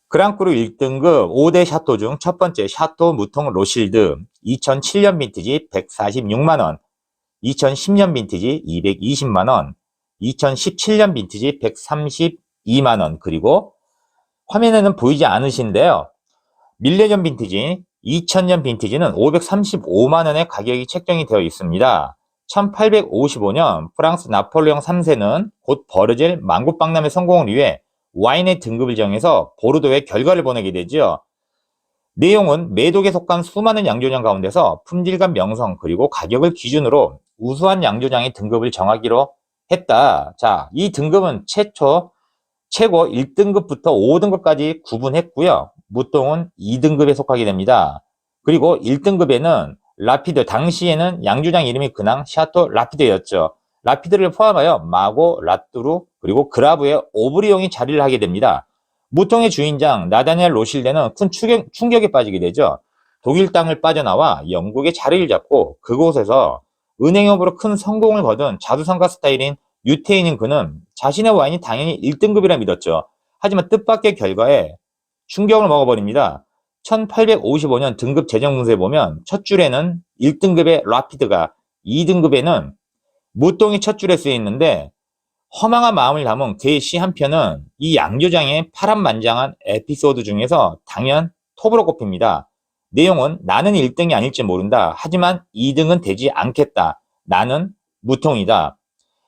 그랑크루 1등급 5대 샤토 중 첫 번째 샤토 무통 로실드 2007년 빈티지 146만원, 2010년 빈티지 220만원, 2017년 빈티지 132만원, 그리고 화면에는 보이지 않으신데요. 밀레니엄 빈티지 2000년 빈티지는 535만원의 가격이 책정이 되어 있습니다. 1855년 프랑스 나폴레옹 3세는 곧 벌어질 만국박람회 성공을 위해 와인의 등급을 정해서 보르도에 결과를 보내게 되죠. 내용은 매독에 속한 수많은 양조장 가운데서 품질과 명성 그리고 가격을 기준으로 우수한 양조장의 등급을 정하기로 했다. 자, 이 등급은 최고 1등급부터 5등급까지 구분했고요. 무통은 2등급에 속하게 됩니다. 그리고 1등급에는 라피드, 당시에는 양조장 이름이 그냥 샤토 라피드였죠. 라피드를 포함하여 마고, 라뚜루, 그리고 그라브의 오브리옹이 자리를 하게 됩니다. 무통의 주인장 나다니엘 로실레는 큰 충격에 빠지게 되죠. 독일 땅을 빠져나와 영국의 자리를 잡고 그곳에서 은행업으로 큰 성공을 거둔 자두성가 스타일인 유태인인 그는 자신의 와인이 당연히 1등급이라 믿었죠. 하지만 뜻밖의 결과에 충격을 먹어버립니다. 1855년 등급 제정 문서에 보면 첫 줄에는 1등급의 라피드가, 2등급에는 무통이 첫 줄에 쓰여 있는데 허망한 마음을 담은 그의 시 한 편은 이 양조장의 파란만장한 에피소드 중에서 당연 톱으로 꼽힙니다. 내용은 나는 1등이 아닐지 모른다. 하지만 2등은 되지 않겠다. 나는 무통이다.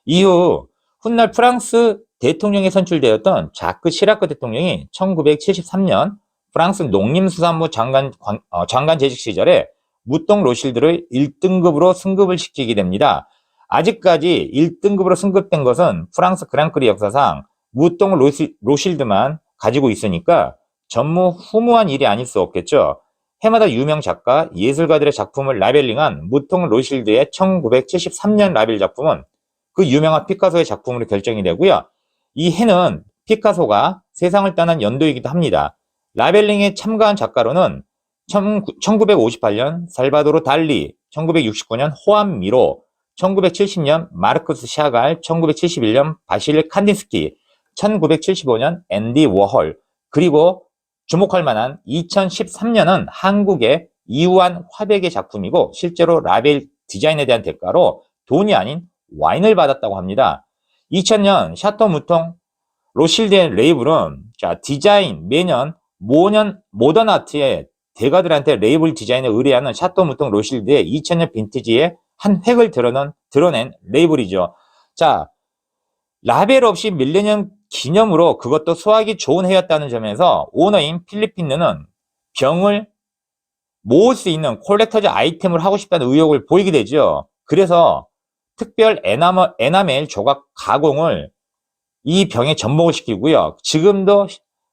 이후 훗날 프랑스 대통령에 선출되었던 자크 시라크 대통령이 1973년 프랑스 농림수산부 장관 재직 시절에 무통 로실드를 1등급으로 승급을 시키게 됩니다. 아직까지 1등급으로 승급된 것은 프랑스 그랑크리 역사상 무통 로실드만 가지고 있으니까 전무후무한 일이 아닐 수 없겠죠. 해마다 유명 작가, 예술가들의 작품을 라벨링한 무통 로실드의 1973년 라벨 작품은 그 유명한 피카소의 작품으로 결정이 되고요. 이 해는 피카소가 세상을 떠난 연도이기도 합니다. 라벨링에 참가한 작가로는 1958년 살바도르 달리, 1969년 호안 미로, 1970년 마르크스 샤갈, 1971년 바실 칸디스키, 1975년 앤디 워홀, 그리고 주목할 만한 2013년은 한국의 이우한 화백의 작품이고 실제로 라벨 디자인에 대한 대가로 돈이 아닌 와인을 받았다고 합니다. 2000년 샤토 무통 로실드의 레이블은 디자인 매년 모던 아트의 대가들한테 레이블 디자인을 의뢰하는 샤토 무통 로실드의 2000년 빈티지의 한 획을 드러낸 레이블이죠. 자, 라벨 없이 밀레니엄 기념으로 그것도 수확이 좋은 해였다는 점에서 오너인 필리핀느는 병을 모을 수 있는 콜렉터즈 아이템을 하고 싶다는 의욕을 보이게 되죠. 그래서 특별 에나멜 조각 가공을 이 병에 접목을 시키고요. 지금도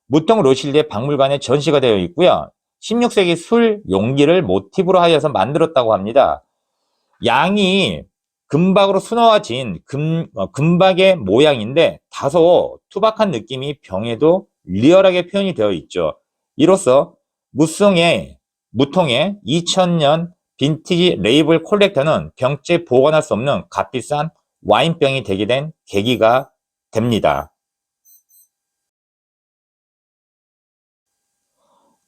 무통 로실드의 박물관에 전시가 되어 있고요. 16세기 술 용기를 모티브로 하여서 만들었다고 합니다. 양이 금박으로 수놓아진 금박의 모양인데 다소 투박한 느낌이 병에도 리얼하게 표현이 되어 있죠. 이로써 무통의 2000년 빈티지 레이블 콜렉터는 병째 보관할 수 없는 값비싼 와인병이 되게 된 계기가 됩니다.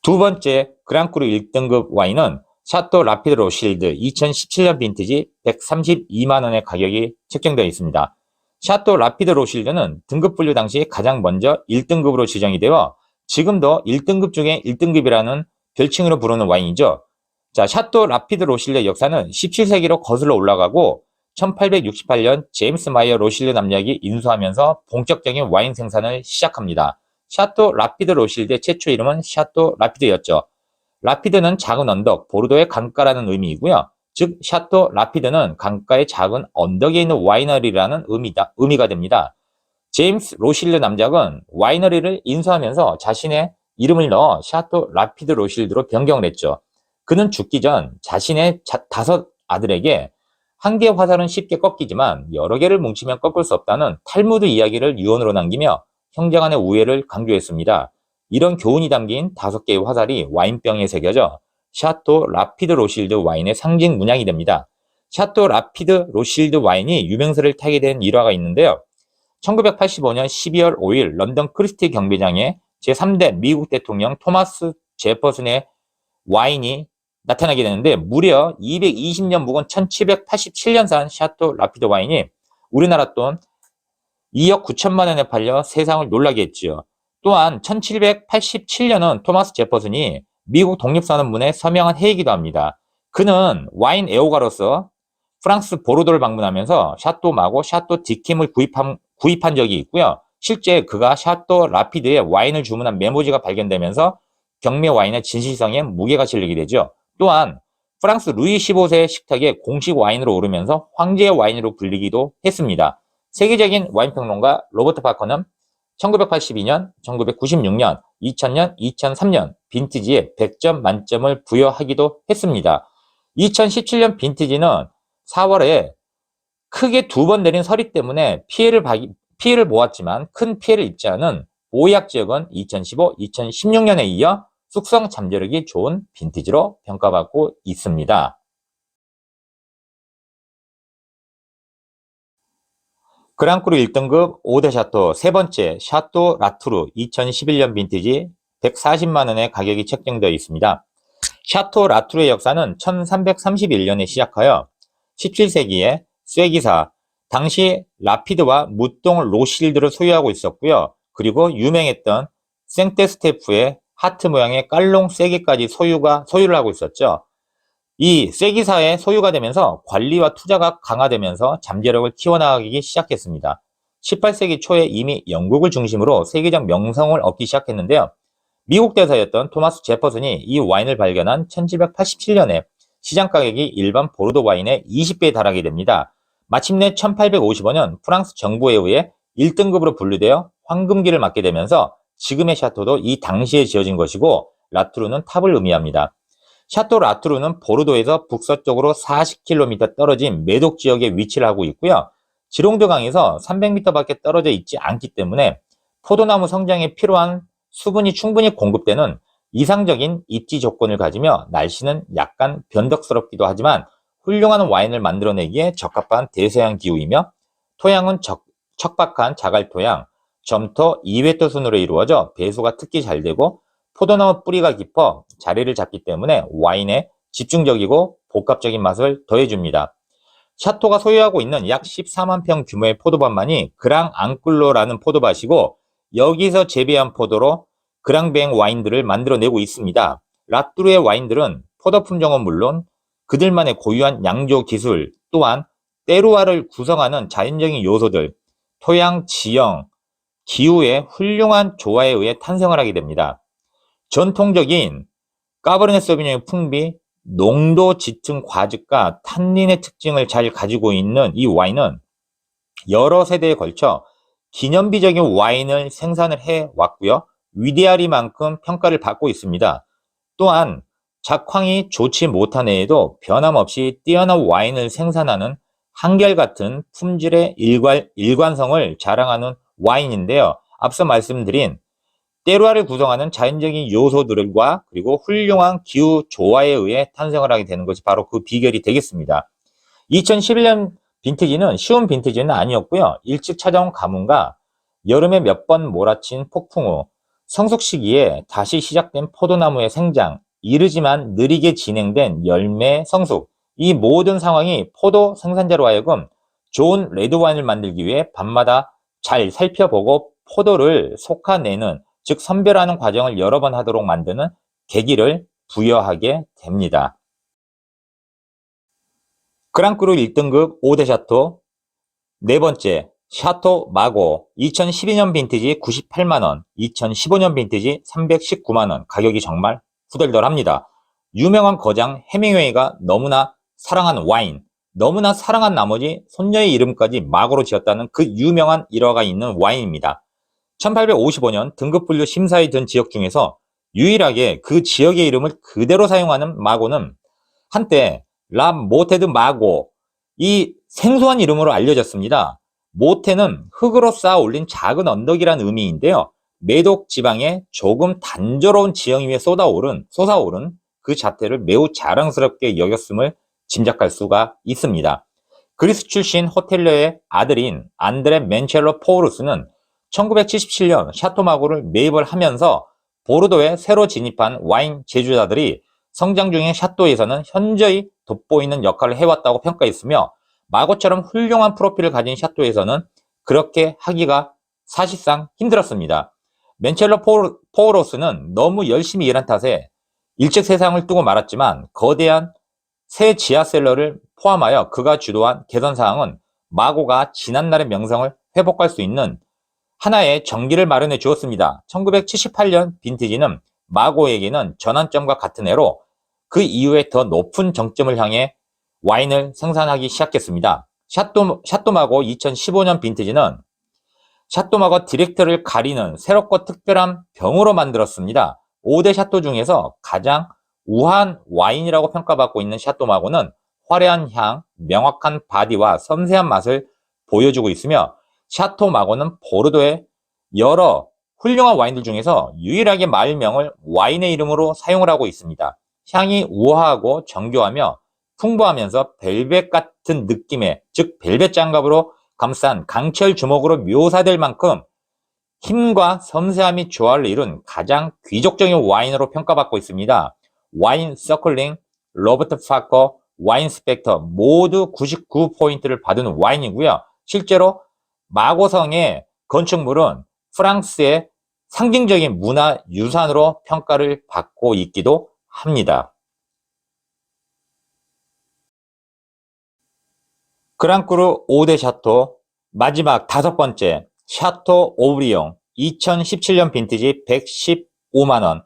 두 번째 그랑크루 1등급 와인은 샤토 라피드 로실드 2017년 빈티지 132만원의 가격이 책정되어 있습니다. 샤토 라피드 로실드는 등급 분류 당시 가장 먼저 1등급으로 지정이 되어 지금도 1등급 중에 1등급이라는 별칭으로 부르는 와인이죠. 자, 샤토 라피드 로실드의 역사는 17세기로 거슬러 올라가고 1868년 제임스 마이어 로실드 남작이 인수하면서 본격적인 와인 생산을 시작합니다. 샤토 라피드 로실드의 최초 이름은 샤토 라피드였죠. 라피드는 작은 언덕, 보르도의 강가라는 의미이고요. 즉 샤토 라피드는 강가의 작은 언덕에 있는 와이너리라는 의미가 됩니다. 제임스 로실드 남작은 와이너리를 인수하면서 자신의 이름을 넣어 샤토 라피드 로실드로 변경을 했죠. 그는 죽기 전 자신의 5 아들에게 한 개의 화살은 쉽게 꺾이지만 여러 개를 뭉치면 꺾을 수 없다는 탈무드 이야기를 유언으로 남기며 형제 간의 우애를 강조했습니다. 이런 교훈이 담긴 5개의 화살이 와인병에 새겨져 샤토 라피드 로실드 와인의 상징 문양이 됩니다. 샤토 라피드 로실드 와인이 유명세를 타게 된 일화가 있는데요. 1985년 12월 5일 런던 크리스티 경배장에 제3대 미국 대통령 토마스 제퍼슨의 와인이 나타나게 되는데 무려 220년 묵은 1787년산 샤토 라피드 와인이 우리나라 돈 2억 9천만 원에 팔려 세상을 놀라게 했지요. 또한 1787년은 토마스 제퍼슨이 미국 독립선언문에 서명한 해이기도 합니다. 그는 와인 애호가로서 프랑스 보르도를 방문하면서 샤또 마고, 샤또 디킴을 구입한 적이 있고요. 실제 그가 샤또 라피드에 와인을 주문한 메모지가 발견되면서 경매 와인의 진실성에 무게가 실리게 되죠. 또한 프랑스 루이 15세 식탁에 공식 와인으로 오르면서 황제의 와인으로 불리기도 했습니다. 세계적인 와인 평론가 로버트 파커는 1982년, 1996년, 2000년, 2003년 빈티지에 100점 만점을 부여하기도 했습니다. 2017년 빈티지는 4월에 크게 2번 내린 서리 때문에 피해를 보았지만 큰 피해를 입지 않은 보약 지역은 2015, 2016년에 이어 숙성 잠재력이 좋은 빈티지로 평가받고 있습니다. 그랑크루 1등급 5대 샤토 세 번째 샤토 라투르 2011년 빈티지 140만원의 가격이 책정되어 있습니다. 샤토 라투르의 역사는 1331년에 시작하여 17세기에 쇠기사, 당시 라피드와 무동 로실드를 소유하고 있었고요. 그리고 유명했던 생테스테프의 하트 모양의 깔롱 쇠기까지 소유를 하고 있었죠. 이 쇠기사의 소유가 되면서 관리와 투자가 강화되면서 잠재력을 키워나가기 시작했습니다. 18세기 초에 이미 영국을 중심으로 세계적 명성을 얻기 시작했는데요. 미국 대사였던 토마스 제퍼슨이 이 와인을 발견한 1787년에 시장 가격이 일반 보르도 와인의 20배에 달하게 됩니다. 마침내 1855년 프랑스 정부에 의해 1등급으로 분류되어 황금기를 맞게 되면서 지금의 샤토도 이 당시에 지어진 것이고 라투르는 탑을 의미합니다. 샤토 라투르는 보르도에서 북서쪽으로 40km 떨어진 메독 지역에 위치를 하고 있고요. 지롱드 강에서 300m밖에 떨어져 있지 않기 때문에 포도나무 성장에 필요한 수분이 충분히 공급되는 이상적인 입지 조건을 가지며 날씨는 약간 변덕스럽기도 하지만 훌륭한 와인을 만들어내기에 적합한 대서양 기후이며 토양은 척박한 자갈토양, 점토 2회 순으로 이루어져 배수가 특히 잘 되고 포도나무 뿌리가 깊어 자리를 잡기 때문에 와인에 집중적이고 복합적인 맛을 더해줍니다. 샤토가 소유하고 있는 약 14만 평 규모의 포도밭만이 그랑 앙꿀로라는 포도밭이고 여기서 재배한 포도로 그랑뱅 와인들을 만들어내고 있습니다. 라뚜르의 와인들은 포도 품종은 물론 그들만의 고유한 양조 기술 또한 때루아를 구성하는 자연적인 요소들, 토양, 지형, 기후의 훌륭한 조화에 의해 탄생을 하게 됩니다. 전통적인 까베르네 소비뇽의 풍미, 농도 짙은 과즙과 탄닌의 특징을 잘 가지고 있는 이 와인은 여러 세대에 걸쳐 기념비적인 와인을 생산을 해왔고요. 위대하리만큼 평가를 받고 있습니다. 또한 작황이 좋지 못한 해에도 변함없이 뛰어난 와인을 생산하는 한결같은 품질의 일관성을 자랑하는 와인인데요. 앞서 말씀드린 때루아를 구성하는 자연적인 요소들과 그리고 훌륭한 기후 조화에 의해 탄생을 하게 되는 것이 바로 그 비결이 되겠습니다. 2011년 빈티지는 쉬운 빈티지는 아니었고요. 일찍 찾아온 가뭄과 여름에 몇 번 몰아친 폭풍 후 성숙 시기에 다시 시작된 포도나무의 생장, 이르지만 느리게 진행된 열매 성숙, 이 모든 상황이 포도 생산자로 하여금 좋은 레드와인을 만들기 위해 밤마다 잘 살펴보고 포도를 솎아내는 즉 선별하는 과정을 여러 번 하도록 만드는 계기를 부여하게 됩니다. 그랑크루 1등급 5대 샤토 네 번째 샤토 마고 2012년 빈티지 98만원, 2015년 빈티지 319만원 가격이 정말 후덜덜합니다. 유명한 거장 해밍웨이가 너무나 사랑한 와인, 너무나 사랑한 나머지 손녀의 이름까지 마고로 지었다는 그 유명한 일화가 있는 와인입니다. 1855년 등급분류 심사에 든 지역 중에서 유일하게 그 지역의 이름을 그대로 사용하는 마고는 한때 라 모테드 마고, 이 생소한 이름으로 알려졌습니다. 모테는 흙으로 쌓아 올린 작은 언덕이라는 의미인데요. 메독 지방의 조금 단조로운 지형 위에 솟아오른 그 자태를 매우 자랑스럽게 여겼음을 짐작할 수가 있습니다. 그리스 출신 호텔러의 아들인 안드레 멘첼로 포우루스는 1977년 샤토 마고를 매입을 하면서 보르도에 새로 진입한 와인 제조자들이 성장 중인 샤토에서는 현저히 돋보이는 역할을 해왔다고 평가했으며, 마고처럼 훌륭한 프로필을 가진 샤토에서는 그렇게 하기가 사실상 힘들었습니다. 맨첼로 포우로스는 너무 열심히 일한 탓에 일찍 세상을 뜨고 말았지만, 거대한 새 지하셀러를 포함하여 그가 주도한 개선사항은 마고가 지난날의 명성을 회복할 수 있는 하나의 전기를 마련해 주었습니다. 1978년 빈티지는 마고에게는 전환점과 같은 해로 그 이후에 더 높은 정점을 향해 와인을 생산하기 시작했습니다. 샤토마고 2015년 빈티지는 샤토마고 디렉터를 가리는 새롭고 특별한 병으로 만들었습니다. 5대 샤토 중에서 가장 우아한 와인이라고 평가받고 있는 샤토마고는 화려한 향, 명확한 바디와 섬세한 맛을 보여주고 있으며, 샤토마고는 보르도의 여러 훌륭한 와인들 중에서 유일하게 마을명을 와인의 이름으로 사용을 하고 있습니다. 향이 우아하고 정교하며 풍부하면서 벨벳 같은 느낌의, 즉 벨벳 장갑으로 감싼 강철 주먹으로 묘사될 만큼 힘과 섬세함이 조화를 이룬 가장 귀족적인 와인으로 평가받고 있습니다. 와인 서클링, 로버트 파커, 와인 스펙터 모두 99포인트를 받은 와인이고요. 실제로 마고성의 건축물은 프랑스의 상징적인 문화유산으로 평가를 받고 있기도 합니다. 그랑크루 5대 샤토, 마지막 5번째 샤토 오브리옹 2017년 빈티지 115만원.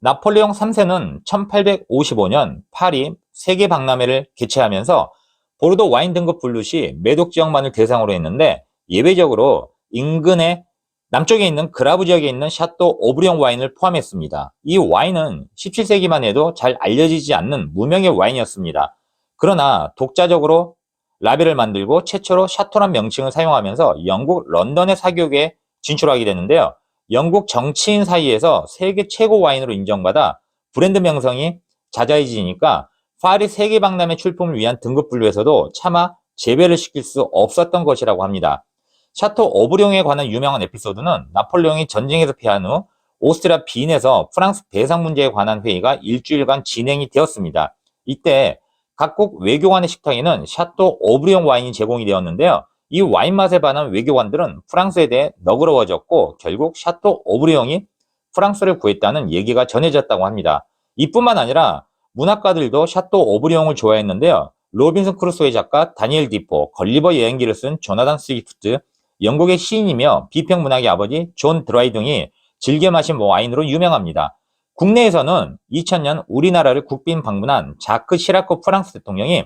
나폴레옹 3세는 1855년 파리 세계 박람회를 개최하면서 보르도 와인 등급 분류 시 매독 지역만을 대상으로 했는데, 예외적으로 인근의 남쪽에 있는 그라브 지역에 있는 샤토 오브리옹 와인을 포함했습니다. 이 와인은 17세기만 해도 잘 알려지지 않는 무명의 와인이었습니다. 그러나 독자적으로 라벨을 만들고 최초로 샤토란 명칭을 사용하면서 영국 런던의 사교계에 진출하게 되는데요. 영국 정치인 사이에서 세계 최고 와인으로 인정받아 브랜드 명성이 자자해지니까 파리 세계 박람회 출품을 위한 등급 분류에서도 차마 제외를 시킬 수 없었던 것이라고 합니다. 샤토 오브리옹에 관한 유명한 에피소드는 나폴레옹이 전쟁에서 패한 후 오스트리아 빈에서 프랑스 배상 문제에 관한 회의가 일주일간 진행이 되었습니다. 이때 각국 외교관의 식탁에는 샤토 오브리옹 와인이 제공이 되었는데요. 이 와인 맛에 반한 외교관들은 프랑스에 대해 너그러워졌고, 결국 샤토 오브리옹이 프랑스를 구했다는 얘기가 전해졌다고 합니다. 이뿐만 아니라 문학가들도 샤토 오브리옹을 좋아했는데요. 로빈슨 크루소의 작가 다니엘 디포, 걸리버 여행기를 쓴 조나단 스위프트, 영국의 시인이며 비평문학의 아버지 존 드라이 등이 즐겨 마신 와인으로 유명합니다. 국내에서는 2000년 우리나라를 국빈 방문한 자크 시라크 프랑스 대통령이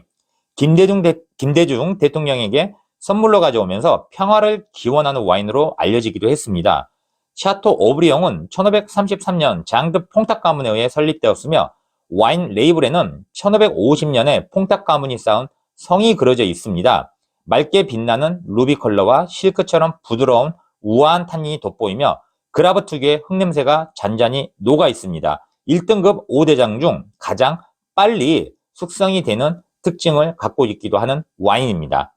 김대중 대통령에게 선물로 가져오면서 평화를 기원하는 와인으로 알려지기도 했습니다. 샤토 오브리옹은 1533년 장드 퐁탁 가문에 의해 설립되었으며, 와인 레이블에는 1550년에 퐁탁 가문이 쌓은 성이 그려져 있습니다. 맑게 빛나는 루비 컬러와 실크처럼 부드러운 우아한 탄닌이 돋보이며 그라브 특유의 흙냄새가 잔잔히 녹아 있습니다. 1등급 5대장 중 가장 빨리 숙성이 되는 특징을 갖고 있기도 하는 와인입니다.